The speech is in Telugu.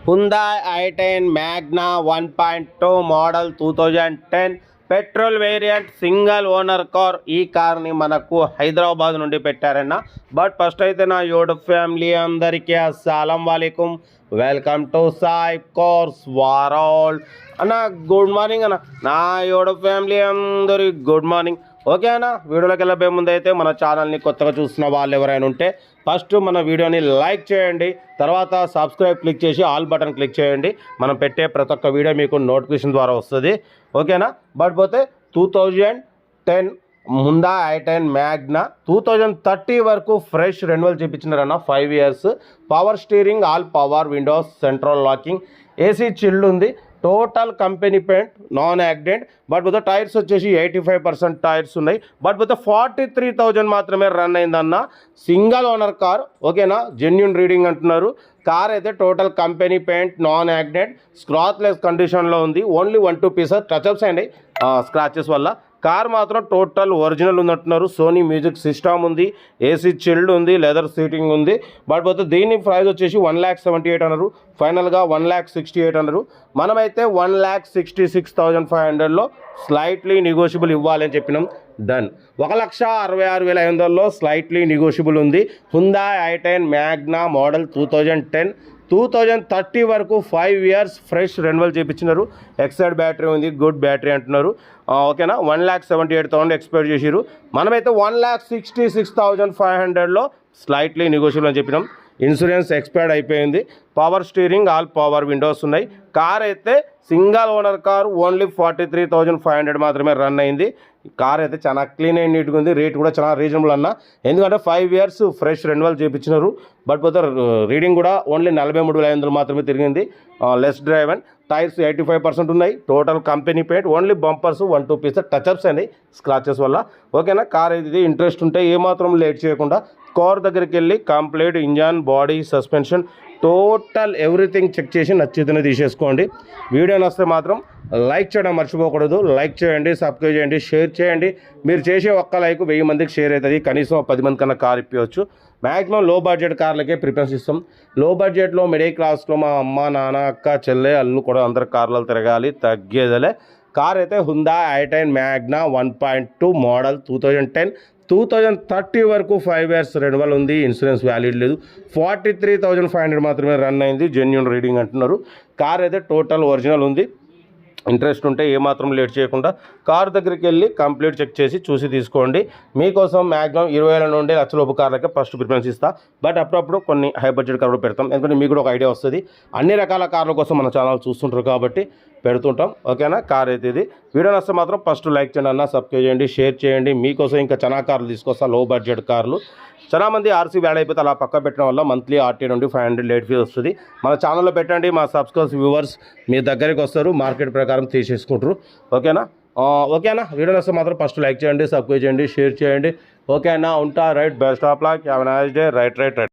Hyundai i10 Magna 1.2 model 2010 petrol variant single owner car. ఈ కార్ని మనకు హైదరాబాద్ నుండి పెట్టారన్న. బట్ ఫస్ట్ అయితే నా యూట్యూబ్ ఫ్యామిలీ అందరికీ అస్సలం వాలేకుమ్, welcome to Sai cars world అన్న. గుడ్ మార్నింగ్ అన్న. నా యూట్యూబ్ ఫ్యామిలీ అందరికి గుడ్ మార్నింగ్. ఓకే అన్న, వీడియోలోకి వెళ్ళబోయే ముందు అయితే మన ఛానల్ని కొత్తగా చూస్తున్న వాళ్ళు ఎవరైనా ఉంటే ఫస్ట్ మన వీడియోని లైక్ చేయండి, తర్వాత సబ్స్క్రైబ్ క్లిక్ చేసి ఆల్ బటన్ క్లిక్ చేయండి. మనం పెట్టే ప్రతి ఒక్క వీడియో మీకు నోటిఫికేషన్ ద్వారా వస్తుంది. ఓకేనా. బట్ పోతే 2010 Hyundai i10 Magna 2030 వరకు ఫ్రెష్ రెన్యువల్ చేయించినారన్న. 5 years power steering, all power windows, central locking, AC chilled ఉంది. Total company paint, non accident. But పోతే టైర్స్ వచ్చేసి 85% టైర్స్ ఉన్నాయి. బట్ పోతే 43,000 మాత్రమే రన్ అయిందన్న. Single owner car. ఓకేనా. జెన్యూన్ రీడింగ్ అంటున్నారు. కార్ అయితే total company paint, non accident, scratchless కండిషన్లో ఉంది. ఓన్లీ 1-2 పీసెస్ టచ్అప్స్ అండి స్క్రాచెస్ వల్ల. కార్ మాత్రం టోటల్ ఒరిజినల్ ఉందంటున్నారు. సోనీ మ్యూజిక్ సిస్టమ్ ఉంది, ఏసీ చిల్డ్ ఉంది, లెదర్ సీటింగ్ ఉంది. బట్ పోతే దీని ప్రైస్ వచ్చేసి 1,78,000 అన్నారు. ఫైనల్గా 1,68,000 అన్నారు. మనమైతే 1,66,500లో స్లైట్లీ నెగోషియబుల్ ఇవ్వాలని చెప్పినాం. డన్. 1,66,500లో స్లైట్లీ నెగోషియబుల్ ఉంది. Hyundai i10 Magna మోడల్ 2030 వరకు 5 years ఫ్రెష్ రెన్యువల్ చేయించినారు. ఎక్సైడ్ బ్యాటరీ ఉంది, గుడ్ బ్యాటరీ అంటున్నారు. ఓకేనా. 1,78,000 ఎక్స్పెక్ట్ చేసిరు. మనమైతే 1,66,500లో స్లైట్లీ నెగోషియబుల్ అని చెప్పినాం. ఇన్సూరెన్స్ ఎక్స్పైర్డ్ అయిపోయింది. Power steering, all power Windows ఉన్నాయి. కార్ అయితే సింగిల్ ఓనర్ కార్. ఓన్లీ 43,500 మాత్రమే రన్ అయింది. కార్ అయితే చాలా క్లీన్ అండ్ నీట్గా ఉంది. రేట్ కూడా చాలా రీజనబుల్ అన్న. ఎందుకంటే 5 years ఫ్రెష్ రెన్యువల్ చేయించినారు. బట్ పోతే రీడింగ్ కూడా ఓన్లీ 43,500 మాత్రమే తిరిగింది. లెస్ డ్రైవ్ అండ్ టైర్స్ 85% ఉన్నాయి. Total company paint, only bumpers 1-2 pieces touchups అండి స్క్రాచెస్ వల్ల. ఓకేనా. కార్ ఇది ఇంట్రెస్ట్ ఉంటే ఏమాత్రం లేట్ చేయకుండా కార్ దగ్గరికి వెళ్ళి complete engine, body, suspension, total everything check చేసి నచ్చితేనే తీసేసుకోండి. వీడియో నచ్చితే మాత్రం లైక్ చేయడం మర్చిపోకూడదు. లైక్ చేయండి, సబ్స్క్రైబ్ చేయండి, షేర్ చేయండి. మీరు చేసే ఒక్క లైక్ 1000 మందికి షేర్ అవుతుంది. కనీసం 10 మంది కన్నా కార్ ఇప్పవచ్చు. మ్యాక్సిమం లో బడ్జెట్ కార్లకే ప్రిఫరెన్స్ ఇస్తాం. లో బడ్జెట్లో మిడిల్ క్లాస్లో మా అమ్మ, నాన్న, అక్క, చెల్లె, అల్లు కూడా అందరు కార్లలో తిరగాలి, తగ్గేదలే. కార్ అయితే Hyundai i10 Magna 1.2 మోడల్ 2030 వరకు 5 years రెన్యువల్ ఉంది. ఇన్సూరెన్స్ వ్యాలిడ్ లేదు. 43,500 మాత్రమే రన్ అయింది. జెన్యూన్ రీడింగ్ అంటున్నారు. కార్ అయితే టోటల్ ఒరిజినల్ ఉంది. ఇంట్రెస్ట్ ఉంటే ఏమాత్రం లేట్ చేయకుండా కార్ దగ్గరికి వెళ్ళి కంప్లీట్ చెక్ చేసి చూసి తీసుకోండి. మీకోసం మ్యాక్సిమం 20,000 నుండి లక్షలోపు కార్లకే ఫస్ట్ ప్రిఫరెన్స్ ఇస్తా. బట్ అప్పుడప్పుడు కొన్ని హై బడ్జెట్ కార్లు పెడతాం. ఎందుకంటే మీకు కూడా ఒక ఐడియా వస్తుంది. అన్ని రకాల కార్ల కోసం మన ఛానల్ చూస్తుంటారు కాబట్టి పెడుతుంటాం. ఓకేనా. కార్ అయితే ఇది. వీడియో నచ్చితే మాత్రం ఫస్ట్ లైక్ చేయండి అన్న, సబ్స్క్రైబ్ చేయండి, షేర్ చేయండి. మీకోసం ఇంకా చాలా కార్లు తీసుకొస్తా, లో బడ్జెట్ కార్లు. చాలా మంది ఆర్సీ వ్యాడ్ అయిపోతే అలా పక్క పెట్టడం వల్ల మంత్లీ RT నుండి 500 లేట్ ఫీజ్ వస్తుంది. మన ఛానల్లో పెట్టండి, మా సబ్స్క్రైబ్ వ్యూవర్స్ మీ దగ్గరికి వస్తారు, మార్కెట్ ప్రకారం తీసేసుకుంటారు. ఓకేనా. ఓకేనా. వీడియో నచ్చితే మాత్రం ఫస్ట్ లైక్ చేయండి, సబ్స్క్రైబ్ చేయండి, షేర్ చేయండి. ఓకేనా. ఉంటా. Right. Best of luck. Have a nice day. Right.